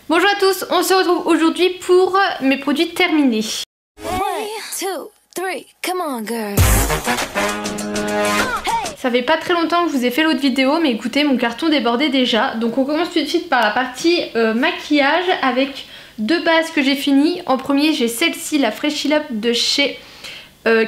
Bonjour à tous, on se retrouve aujourd'hui pour mes produits terminés. 1, 2, 3, come on girl. Ça fait pas très longtemps que je vous ai fait l'autre vidéo, mais écoutez, mon carton débordait déjà. Donc on commence tout de suite par la partie maquillage avec deux bases que j'ai finies. En premier, j'ai celle-ci, la Freshy Up de chez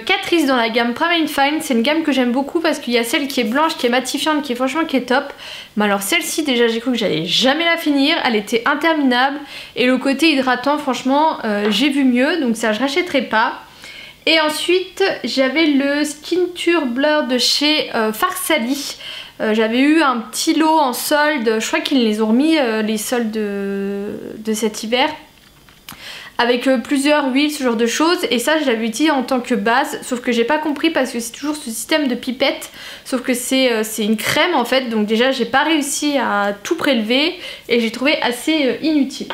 Catrice dans la gamme Prime and Fine. C'est une gamme que j'aime beaucoup parce qu'il y a celle qui est blanche, qui est matifiante, qui est top. Mais alors celle-ci, déjà j'ai cru que j'allais jamais la finir, elle était interminable. Et le côté hydratant, franchement, j'ai vu mieux, donc ça je rachèterai pas. Et ensuite j'avais le Skin Tour Blur de chez Farsali. J'avais eu un petit lot en solde, je crois qu'ils les ont remis les soldes de cet hiver. Avec plusieurs huiles, ce genre de choses, et ça je l'avais utilisé en tant que base, sauf que j'ai pas compris parce que c'est toujours ce système de pipette, sauf que c'est une crème en fait, donc déjà j'ai pas réussi à tout prélever et j'ai trouvé assez inutile.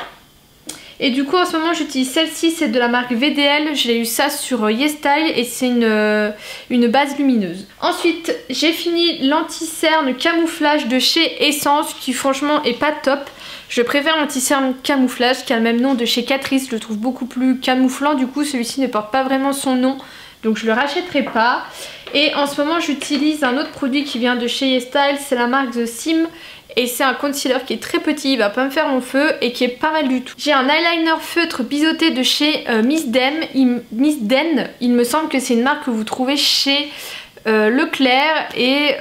Et du coup en ce moment j'utilise celle-ci, c'est de la marque VDL, j'ai eu ça sur YesStyle et c'est une base lumineuse. Ensuite j'ai fini l'anti-cerne camouflage de chez Essence qui franchement est pas top. Je préfère l'anti-cerne camouflage qui a le même nom de chez Catrice, je le trouve beaucoup plus camouflant, du coup celui-ci ne porte pas vraiment son nom, donc je le rachèterai pas. Et en ce moment j'utilise un autre produit qui vient de chez YesStyle, c'est la marque The Sim. Et c'est un concealer qui est très petit, il va pas me faire mon feu et qui est pas mal du tout. J'ai un eyeliner feutre biseauté de chez Miss Den. Il me semble que c'est une marque que vous trouvez chez Leclerc et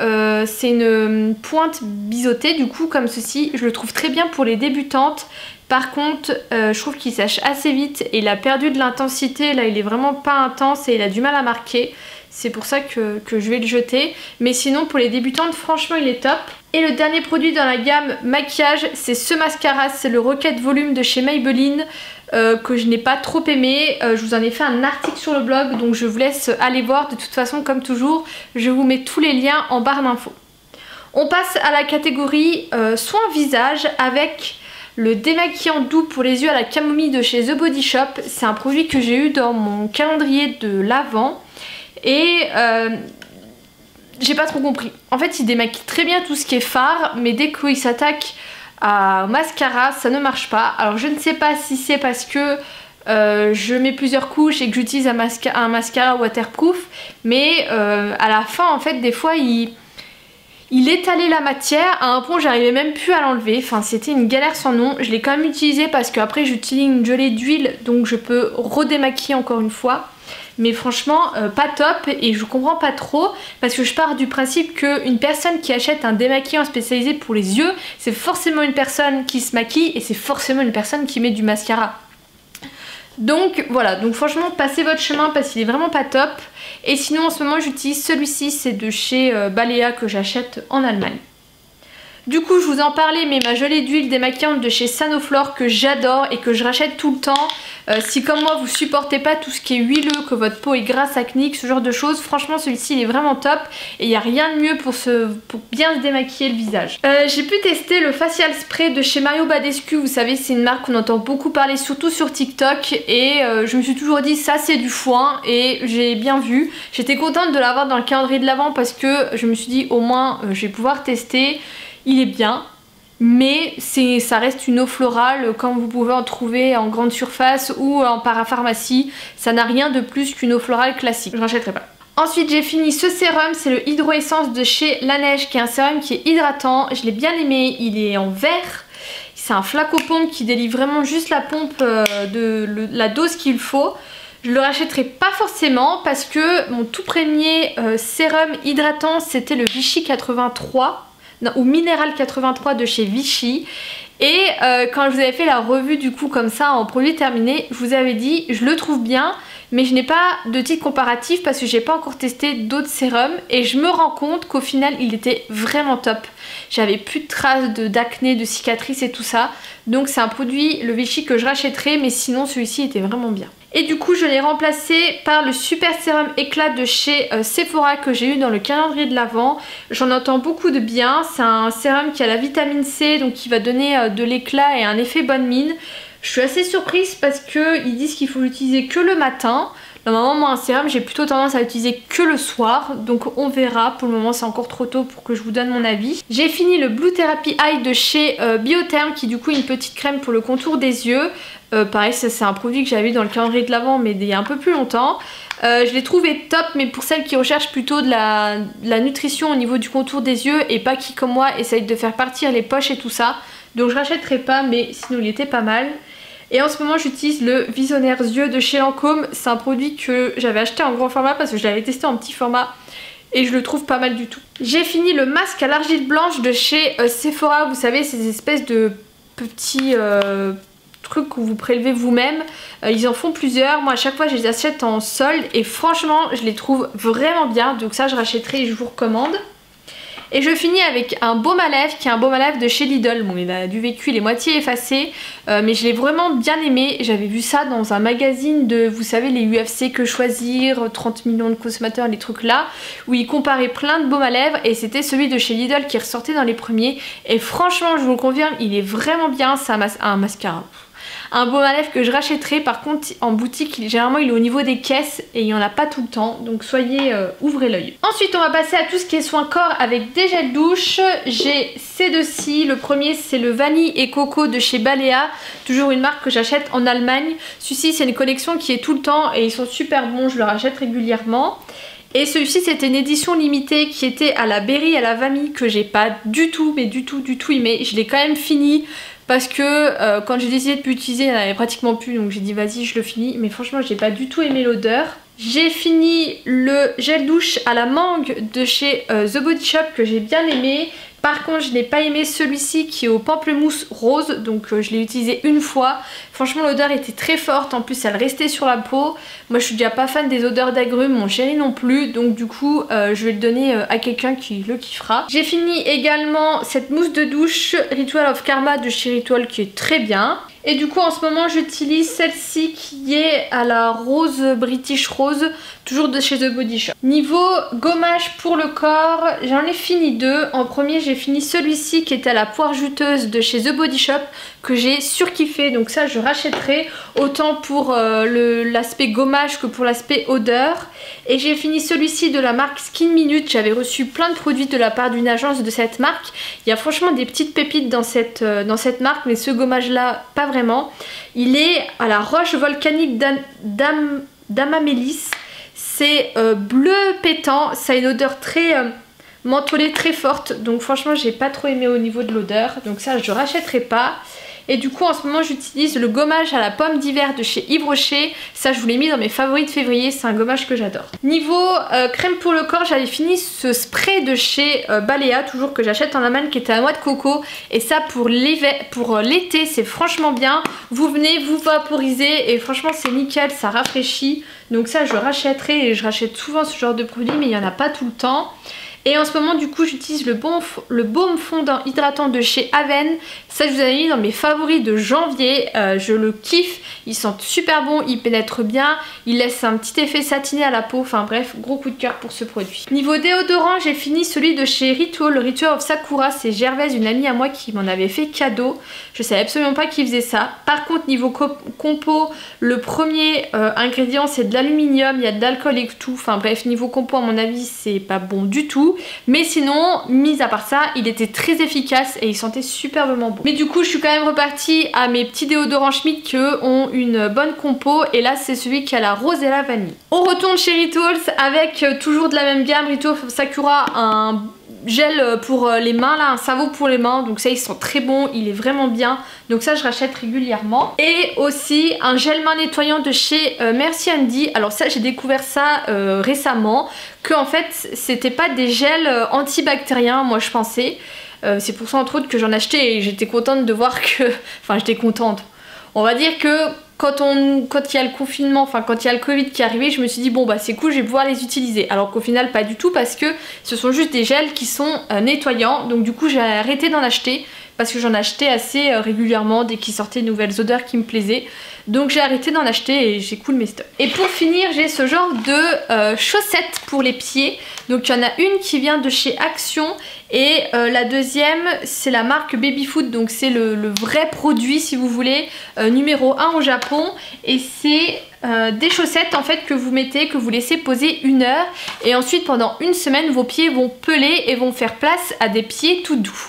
c'est une pointe biseautée du coup comme ceci. Je le trouve très bien pour les débutantes. Par contre je trouve qu'il sèche assez vite et il a perdu de l'intensité. Là il est vraiment pas intense et il a du mal à marquer. C'est pour ça que je vais le jeter. Mais sinon pour les débutantes franchement il est top. Et le dernier produit dans la gamme maquillage, c'est ce mascara, c'est le Rocket Volume de chez Maybelline que je n'ai pas trop aimé. Je vous en ai fait un article sur le blog, donc je vous laisse aller voir. De toute façon, comme toujours, je vous mets tous les liens en barre d'infos. On passe à la catégorie soins visage avec le démaquillant doux pour les yeux à la camomille de chez The Body Shop. C'est un produit que j'ai eu dans mon calendrier de l'Avent et j'ai pas trop compris. En fait il démaquille très bien tout ce qui est fard, mais dès qu'il s'attaque à mascara ça ne marche pas. Alors je ne sais pas si c'est parce que je mets plusieurs couches et que j'utilise un mascara waterproof, mais à la fin en fait des fois il étalait la matière à un point où j'arrivais même plus à l'enlever. Enfin c'était une galère sans nom. Je l'ai quand même utilisé parce qu'après j'utilise une gelée d'huile, donc je peux redémaquiller encore une fois. Mais franchement pas top et je comprends pas trop parce que je pars du principe qu'une personne qui achète un démaquillant spécialisé pour les yeux, c'est forcément une personne qui se maquille et c'est forcément une personne qui met du mascara. Donc voilà, donc franchement passez votre chemin parce qu'il est vraiment pas top. Et sinon en ce moment j'utilise celui-ci, c'est de chez Balea que j'achète en Allemagne. Du coup je vous en parlais, mais ma gelée d'huile démaquillante de chez Sanoflore que j'adore et que je rachète tout le temps. Si comme moi vous supportez pas tout ce qui est huileux, que votre peau est grasse, acnéique, ce genre de choses, franchement celui-ci il est vraiment top et il n'y a rien de mieux pour bien se démaquiller le visage. J'ai pu tester le facial spray de chez Mario Badescu, vous savez c'est une marque qu'on entend beaucoup parler surtout sur TikTok et je me suis toujours dit ça c'est du foin et j'ai bien vu. J'étais contente de l'avoir dans le calendrier de l'Avent parce que je me suis dit au moins je vais pouvoir tester. Il est bien, mais ça reste une eau florale comme vous pouvez en trouver en grande surface ou en parapharmacie. Ça n'a rien de plus qu'une eau florale classique, je n'achèterai pas. Ensuite j'ai fini ce sérum, c'est le Hydro Essence de chez Laneige qui est un sérum qui est hydratant. Je l'ai bien aimé, il est en verre. C'est un flacon-pompe qui délivre vraiment juste la pompe la dose qu'il faut. Je le rachèterai pas forcément parce que mon tout premier sérum hydratant c'était le Vichy 83. Ou Minéral 83 de chez Vichy. Et quand je vous avais fait la revue du coup comme ça en produit terminé, je vous avais dit je le trouve bien mais je n'ai pas de titre comparatif parce que j'ai pas encore testé d'autres sérums et je me rends compte qu'au final il était vraiment top. J'avais plus de traces d'acné, de cicatrices et tout ça, donc c'est un produit, le Vichy, que je rachèterai, mais sinon celui-ci était vraiment bien. Et du coup je l'ai remplacé par le Super Sérum Éclat de chez Sephora que j'ai eu dans le calendrier de l'Avent. J'en entends beaucoup de bien, c'est un sérum qui a la vitamine C, donc qui va donner de l'éclat et un effet bonne mine. Je suis assez surprise parce qu'ils disent qu'il faut l'utiliser que le matin. Normalement moi un sérum j'ai plutôt tendance à utiliser que le soir, donc on verra, pour le moment c'est encore trop tôt pour que je vous donne mon avis. J'ai fini le Blue Therapy Eye de chez Biotherm qui du coup est une petite crème pour le contour des yeux. Pareil ça c'est un produit que j'avais dans le calendrier de l'Avent mais il y a un peu plus longtemps. Je l'ai trouvé top, mais pour celles qui recherchent plutôt de la nutrition au niveau du contour des yeux et pas qui comme moi essayent de faire partir les poches et tout ça. Donc je rachèterai pas, mais sinon il était pas mal. Et en ce moment j'utilise le Visionnaire yeux de chez Lancôme. C'est un produit que j'avais acheté en grand format parce que je l'avais testé en petit format et je le trouve pas mal du tout. J'ai fini le masque à l'argile blanche de chez Sephora. Vous savez ces espèces de petits trucs que vous prélevez vous-même. Ils en font plusieurs. Moi à chaque fois je les achète en solde et franchement je les trouve vraiment bien. Donc ça je rachèterai et je vous recommande. Et je finis avec un baume à lèvres qui est un baume à lèvres de chez Lidl. Bon il a du vécu, il est moitié effacé mais je l'ai vraiment bien aimé. J'avais vu ça dans un magazine de, vous savez, les UFC que choisir, 30 millions de consommateurs, les trucs là, où ils comparaient plein de baumes à lèvres et c'était celui de chez Lidl qui ressortait dans les premiers. Et franchement je vous le confirme, il est vraiment bien. C'est un mascara. Un baume à lèvres que je rachèterai, par contre en boutique généralement il est au niveau des caisses et il n'y en a pas tout le temps, donc soyez ouvrez l'œil. Ensuite on va passer à tout ce qui est soin corps avec des gels douche. J'ai ces deux-ci, le premier c'est le vanille et coco de chez Balea, toujours une marque que j'achète en Allemagne. Celui-ci c'est une collection qui est tout le temps et ils sont super bons, je le rachète régulièrement. Et celui-ci c'était une édition limitée qui était à la berry à la vanille que j'ai pas du tout, mais du tout aimé. Je l'ai quand même fini parce que quand j'ai décidé de plus utiliser, il n'y en avait pratiquement plus, donc j'ai dit vas-y je le finis. Mais franchement j'ai pas du tout aimé l'odeur. J'ai fini le gel douche à la mangue de chez The Body Shop que j'ai bien aimé. Par contre je n'ai pas aimé celui-ci qui est au pamplemousse rose, donc je l'ai utilisé une fois. Franchement l'odeur était très forte, en plus elle restait sur la peau. Moi je suis déjà pas fan des odeurs d'agrumes, mon chéri non plus, donc du coup je vais le donner à quelqu'un qui le kiffera. J'ai fini également cette mousse de douche Ritual of Karma de chez Ritual qui est très bien. Et du coup en ce moment j'utilise celle-ci qui est à la rose British Rose, toujours de chez The Body Shop. Niveau gommage pour le corps, j'en ai fini deux. En premier j'ai fini celui-ci qui était à la poire juteuse de chez The Body Shop que j'ai surkiffé, donc ça je rachèterai autant pour l'aspect gommage que pour l'aspect odeur. Et j'ai fini celui-ci de la marque Skin Minute. J'avais reçu plein de produits de la part d'une agence de cette marque. Il y a franchement des petites pépites dans cette marque, mais ce gommage là pas vraiment. Il est à la roche volcanique d'Amamélis. C'est bleu pétant, ça a une odeur très mentholée, très forte. Donc franchement j'ai pas trop aimé au niveau de l'odeur, donc ça je rachèterai pas. Et du coup en ce moment j'utilise le gommage à la pomme d'hiver de chez Yves Rocher. Ça je vous l'ai mis dans mes favoris de février, c'est un gommage que j'adore. Niveau crème pour le corps, j'avais fini ce spray de chez Balea, toujours que j'achète en Allemagne, qui était à noix de coco. Et ça pour l'été c'est franchement bien. Vous venez, vous vaporisez et franchement c'est nickel, ça rafraîchit. Donc ça je rachèterai et je rachète souvent ce genre de produit mais il n'y en a pas tout le temps. Et en ce moment du coup j'utilise le baume fondant hydratant de chez Aven. Ça je vous avais mis dans mes favoris de janvier, je le kiffe, il sent super bon, il pénètre bien, il laisse un petit effet satiné à la peau, enfin bref, gros coup de cœur pour ce produit. Niveau déodorant, j'ai fini celui de chez Ritual, le Ritual of Sakura, c'est Gervaise, une amie à moi qui m'en avait fait cadeau. Je savais absolument pas qu'il faisait ça. Par contre niveau compo, le premier ingrédient c'est de l'aluminium, il y a de l'alcool et tout, enfin bref, niveau compo à mon avis c'est pas bon du tout. Mais sinon, mis à part ça, il était très efficace et il sentait superbement bon. Mais du coup, je suis quand même repartie à mes petits déodorants Schmitt qui eux ont une bonne compo. Et là, c'est celui qui a la rose et la vanille. On retourne chez Rituals avec toujours de la même gamme. Rituals Sakura, un gel pour les mains là, un savon pour les mains, donc ça il sent très bon, il est vraiment bien, donc ça je rachète régulièrement. Et aussi un gel main nettoyant de chez Merci Andy. Alors ça j'ai découvert ça récemment, que en fait c'était pas des gels antibactériens, moi je pensais, c'est pour ça entre autres que j'en achetais et j'étais contente de voir que, enfin j'étais contente, on va dire que quand il y a le confinement, enfin quand il y a le Covid qui est arrivé, je me suis dit bon bah c'est cool, je vais pouvoir les utiliser. Alors qu'au final pas du tout, parce que ce sont juste des gels qui sont nettoyants. Donc du coup j'ai arrêté d'en acheter parce que j'en achetais assez régulièrement dès qu'il sortait de nouvelles odeurs qui me plaisaient. Donc j'ai arrêté d'en acheter et j'écoule mes stocks. Et pour finir, j'ai ce genre de chaussettes pour les pieds. Donc il y en a une qui vient de chez Action et la deuxième c'est la marque Babyfoot. Donc c'est le vrai produit si vous voulez, numéro 1 au Japon. Et c'est des chaussettes en fait que vous mettez, que vous laissez poser 1 heure. Et ensuite pendant 1 semaine vos pieds vont peler et vont faire place à des pieds tout doux.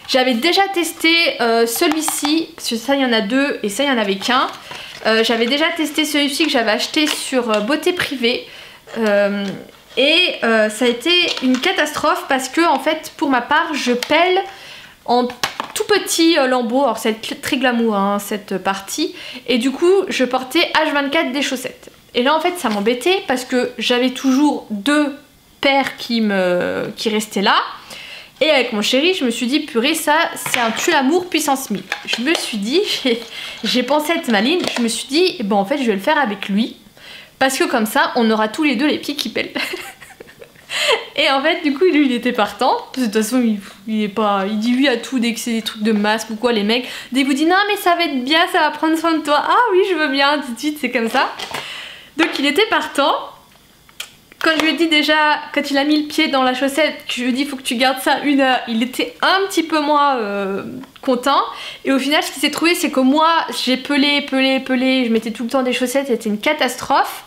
J'avais déjà testé celui-ci, parce que ça il y en a 2 et ça il n'y en avait qu'un. J'avais déjà testé celui-ci que j'avais acheté sur Beauté Privée. Et ça a été une catastrophe parce que en fait pour ma part je pèle en tout petits lambeaux. Alors c'est très glamour hein, cette partie. Et du coup je portais H24 des chaussettes. Et là en fait ça m'embêtait parce que j'avais toujours 2 paires qui restaient là. Et avec mon chéri, je me suis dit, purée, ça, c'est un tue-l'amour puissance 1000. Je me suis dit, j'ai pensé être maligne, je me suis dit, bon, en fait, je vais le faire avec lui. Parce que comme ça, on aura tous les deux les pieds qui pèlent. Et en fait, du coup, lui, il était partant. De toute façon, il dit oui à tout dès que c'est des trucs de masque ou quoi, les mecs. Dès que vous dites, non, mais ça va être bien, ça va prendre soin de toi. Ah oui, je veux bien, tout de suite, c'est comme ça. Donc, il était partant. Quand je lui ai dit déjà, quand il a mis le pied dans la chaussette, que je lui ai dit faut que tu gardes ça 1 heure, il était un petit peu moins content. Et au final, ce qui s'est trouvé, c'est que moi, j'ai pelé, je mettais tout le temps des chaussettes, c'était une catastrophe.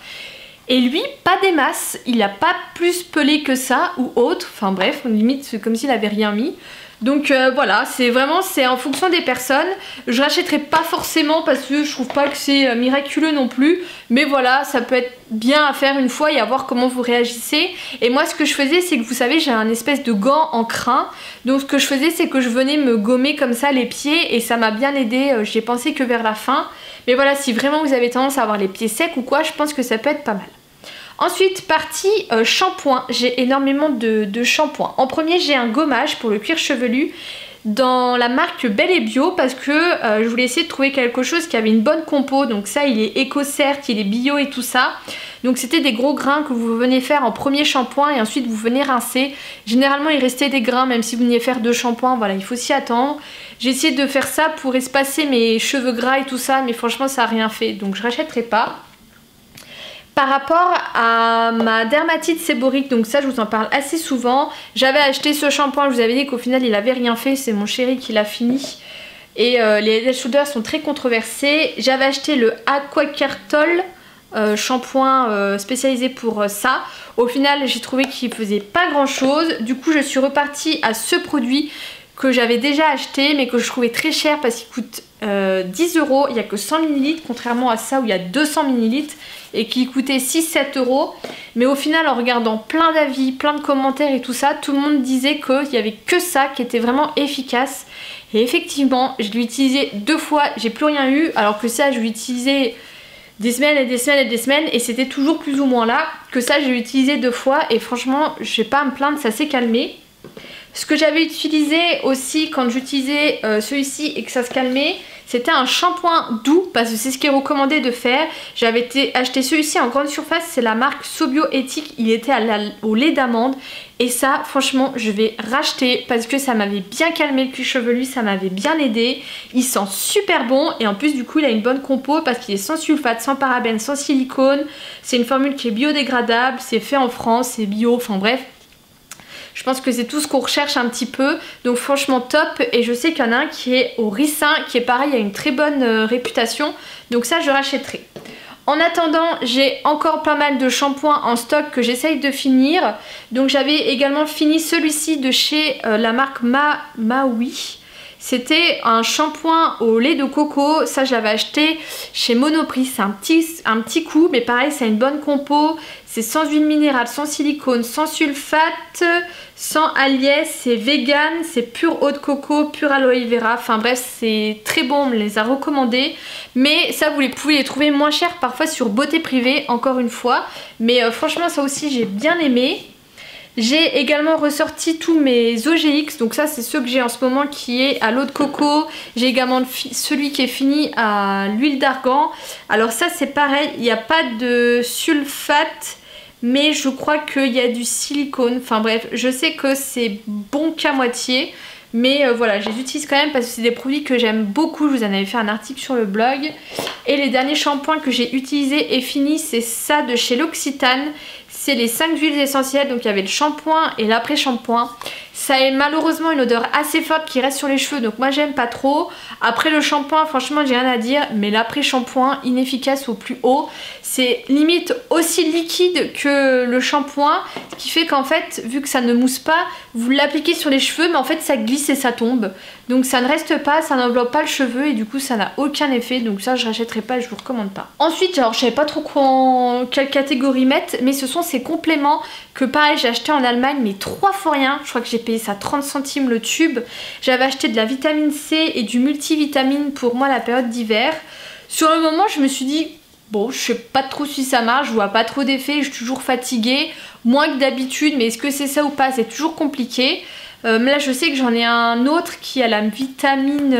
Et lui, pas des masses, il a pas plus pelé que ça ou autre. Enfin bref, limite, c'est comme s'il avait rien mis. Donc voilà, c'est en fonction des personnes. Je rachèterai pas forcément parce que je trouve pas que c'est miraculeux non plus. Mais voilà, ça peut être bien à faire une fois et à voir comment vous réagissez. Et moi ce que je faisais c'est que vous savez j'ai un espèce de gant en crin. Donc ce que je faisais c'est que je venais me gommer comme ça les pieds et ça m'a bien aidé. J'y ai pensé que vers la fin. Mais voilà, si vraiment vous avez tendance à avoir les pieds secs ou quoi, je pense que ça peut être pas mal. Ensuite, partie shampoing, j'ai énormément de shampoing. En premier, j'ai un gommage pour le cuir chevelu dans la marque Belle et Bio parce que je voulais essayer de trouver quelque chose qui avait une bonne compo. Donc ça, il est éco certes, il est bio et tout ça. Donc c'était des gros grains que vous venez faire en premier shampoing et ensuite vous venez rincer. Généralement, il restait des grains même si vous veniez faire 2 shampoings. Voilà, il faut s'y attendre. J'ai essayé de faire ça pour espacer mes cheveux gras et tout ça, mais franchement, ça n'a rien fait. Donc je rachèterai pas. Par rapport à ma dermatite séborique, donc ça je vous en parle assez souvent. J'avais acheté ce shampoing, je vous avais dit qu'au final il avait rien fait, c'est mon chéri qui l'a fini. Et les Head & Shoulders sont très controversés. J'avais acheté le Aquacartol shampoing spécialisé pour ça. Au final j'ai trouvé qu'il faisait pas grand chose. Du coup je suis repartie à ce produit que j'avais déjà acheté mais que je trouvais très cher parce qu'il coûte 10 €. Il n'y a que 100 ml contrairement à ça où il y a 200 ml et qui coûtait 6-7 €. Mais au final en regardant plein d'avis, plein de commentaires et tout ça, tout le monde disait qu'il n'y avait que ça qui était vraiment efficace. Et effectivement je l'ai utilisé 2 fois, j'ai plus rien eu, alors que ça je l'ai utilisé des semaines et des semaines et des semaines et c'était toujours plus ou moins là. Que ça j'ai utilisé 2 fois et franchement je vais pas à me plaindre, ça s'est calmé. Ce que j'avais utilisé aussi quand j'utilisais celui-ci et que ça se calmait, c'était un shampoing doux parce que c'est ce qui est recommandé de faire. J'avais acheté celui-ci en grande surface, c'est la marque Sobio Éthique, il était au lait d'amande. Et ça franchement je vais racheter parce que ça m'avait bien calmé le cuir chevelu, ça m'avait bien aidé. Il sent super bon et en plus du coup il a une bonne compo parce qu'il est sans sulfate, sans parabènes, sans silicone. C'est une formule qui est biodégradable, c'est fait en France, c'est bio, enfin bref. Je pense que c'est tout ce qu'on recherche un petit peu. Donc franchement top. Et je sais qu'il y en a un qui est au ricin, qui est pareil, il a une très bonne réputation. Donc ça je rachèterai. En attendant, j'ai encore pas mal de shampoings en stock que j'essaye de finir. Donc j'avais également fini celui-ci de chez la marque Maui. C'était un shampoing au lait de coco. Ça je l'avais acheté chez Monoprix. C'est un petit coup, mais pareil, c'est une bonne compo. C'est sans huile minérale, sans silicone, sans sulfate, sans aliès, c'est vegan, c'est pure eau de coco, pure aloe vera. Enfin bref, c'est très bon, on me les a recommandés. Mais ça, vous pouvez les trouver moins chers parfois sur Beauté Privée, encore une fois. Mais franchement, ça aussi, j'ai bien aimé. J'ai également ressorti tous mes OGX, donc ça c'est ceux que j'ai en ce moment qui est à l'eau de coco. J'ai également celui qui est fini à l'huile d'argan. Alors ça c'est pareil, il n'y a pas de sulfate, mais je crois qu'il y a du silicone. Enfin bref, je sais que c'est bon qu'à moitié, Mais voilà, je les utilise quand même parce que c'est des produits que j'aime beaucoup. Je vous en avais fait un article sur le blog. Et les derniers shampoings que j'ai utilisés et finis, c'est ça de chez L'Occitane. C'est les 5 huiles essentielles, donc il y avait le shampoing et l'après-shampoing. Ça a malheureusement une odeur assez forte qui reste sur les cheveux, donc moi j'aime pas trop. Après le shampoing, franchement j'ai rien à dire, mais l'après-shampoing, inefficace au plus haut. C'est limite aussi liquide que le shampoing, ce qui fait qu'en fait, vu que ça ne mousse pas, vous l'appliquez sur les cheveux, mais en fait ça glisse et ça tombe. Donc ça ne reste pas, ça n'enveloppe pas le cheveu et du coup ça n'a aucun effet, donc ça je rachèterai pas, je vous recommande pas. Ensuite, alors je savais pas trop quelle catégorie mettre, mais ce sont ces compléments que pareil j'ai acheté en Allemagne, mais 3 fois rien. Je crois que j'ai payé ça 30 centimes le tube. J'avais acheté de la vitamine C et du multivitamine pour moi la période d'hiver. Sur le moment je me suis dit, bon, je sais pas trop si ça marche, je vois pas trop d'effet, je suis toujours fatiguée, moins que d'habitude, mais est-ce que c'est ça ou pas, c'est toujours compliqué. Là je sais que j'en ai un autre qui a la vitamine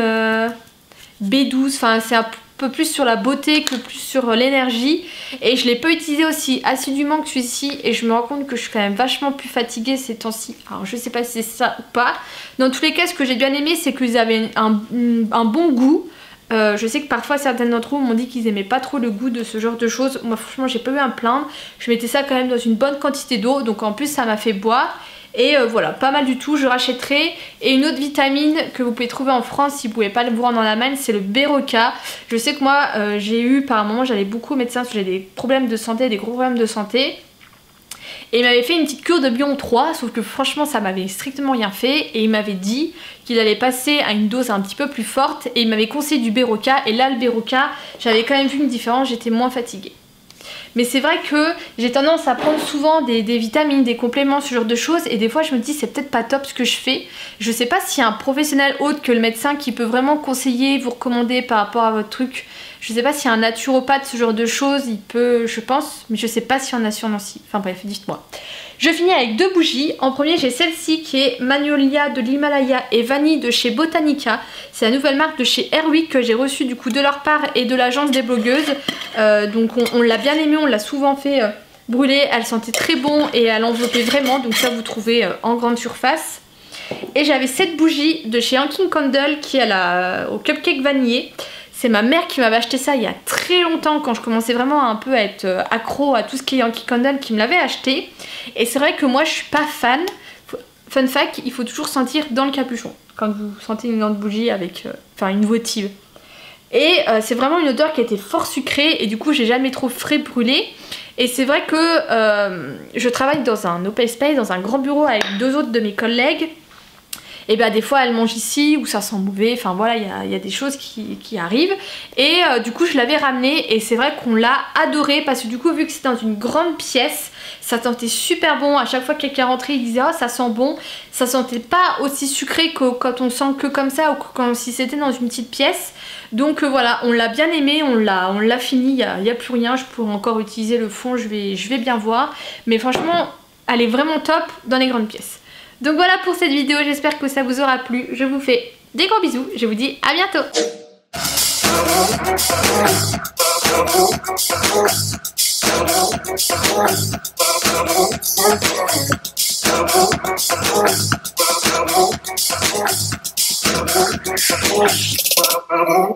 B12, enfin c'est un peu plus sur la beauté que plus sur l'énergie, et je l'ai pas utilisé aussi assidûment que celui-ci, et je me rends compte que je suis quand même vachement plus fatiguée ces temps-ci. Alors je sais pas si c'est ça ou pas. Dans tous les cas, ce que j'ai bien aimé, c'est qu'ils avaient un bon goût. Je sais que parfois certaines d'entre vous m'ont dit qu'ils aimaient pas trop le goût de ce genre de choses. Moi franchement j'ai pas eu à me plaindre. Je mettais ça quand même dans une bonne quantité d'eau, donc en plus ça m'a fait boire. Et voilà, pas mal du tout, je rachèterai. Et une autre vitamine que vous pouvez trouver en France si vous pouvez pas le voir en Allemagne, c'est le Berocca. Je sais que moi j'ai eu, par un moment j'allais beaucoup au médecin parce que j'ai des problèmes de santé, des gros problèmes de santé. Et il m'avait fait une petite cure de Bion 3, sauf que franchement ça m'avait strictement rien fait. Et il m'avait dit qu'il allait passer à une dose un petit peu plus forte. Et il m'avait conseillé du Berocca. Et là le Berocca, j'avais quand même vu une différence, j'étais moins fatiguée. Mais c'est vrai que j'ai tendance à prendre souvent des vitamines, des compléments, ce genre de choses. Et des fois je me dis c'est peut-être pas top ce que je fais. Je sais pas s'il y a un professionnel autre que le médecin qui peut vraiment conseiller, vous recommander par rapport à votre truc. Je sais pas s'il y a un naturopathe, ce genre de choses, il peut, je pense, mais je sais pas s'il y en a sur Nancy. Enfin bref, dites-moi. Je finis avec 2 bougies. En premier, j'ai celle-ci qui est Magnolia de l'Himalaya et Vanille de chez Botanica. C'est la nouvelle marque de chez Airwick que j'ai reçue du coup de leur part et de l'agence des blogueuses. Donc on l'a bien aimée, on l'a souvent fait brûler. Elle sentait très bon et elle enveloppait vraiment. Donc ça vous trouvez en grande surface. Et j'avais cette bougie de chez Yankee Candle qui est au cupcake vanillé. C'est ma mère qui m'avait acheté ça il y a très longtemps quand je commençais vraiment un peu à être accro à tout ce qui est Yankee Candle, qui me l'avait acheté. Et c'est vrai que moi je suis pas fan. Fun fact, il faut toujours sentir dans le capuchon quand vous sentez une grande bougie avec une votive. Et c'est vraiment une odeur qui était fort sucrée et du coup j'ai jamais trop frais brûlé. Et c'est vrai que je travaille dans un open space, dans un grand bureau avec 2 autres de mes collègues. Et bah des fois elle mange ici ou ça sent mauvais, enfin voilà, il y a des choses qui arrivent. Et du coup je l'avais ramené et c'est vrai qu'on l'a adoré parce que du coup vu que c'est dans une grande pièce, ça sentait super bon. À chaque fois que quelqu'un rentrait il disait oh ça sent bon. Ça sentait pas aussi sucré que quand on sent que comme ça ou comme si c'était dans une petite pièce. Donc voilà, on l'a bien aimé, on l'a fini, il n'y a plus rien. Je pourrais encore utiliser le fond, je vais bien voir. Mais franchement elle est vraiment top dans les grandes pièces. Donc voilà pour cette vidéo, j'espère que ça vous aura plu. Je vous fais des gros bisous, je vous dis à bientôt.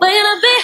When I be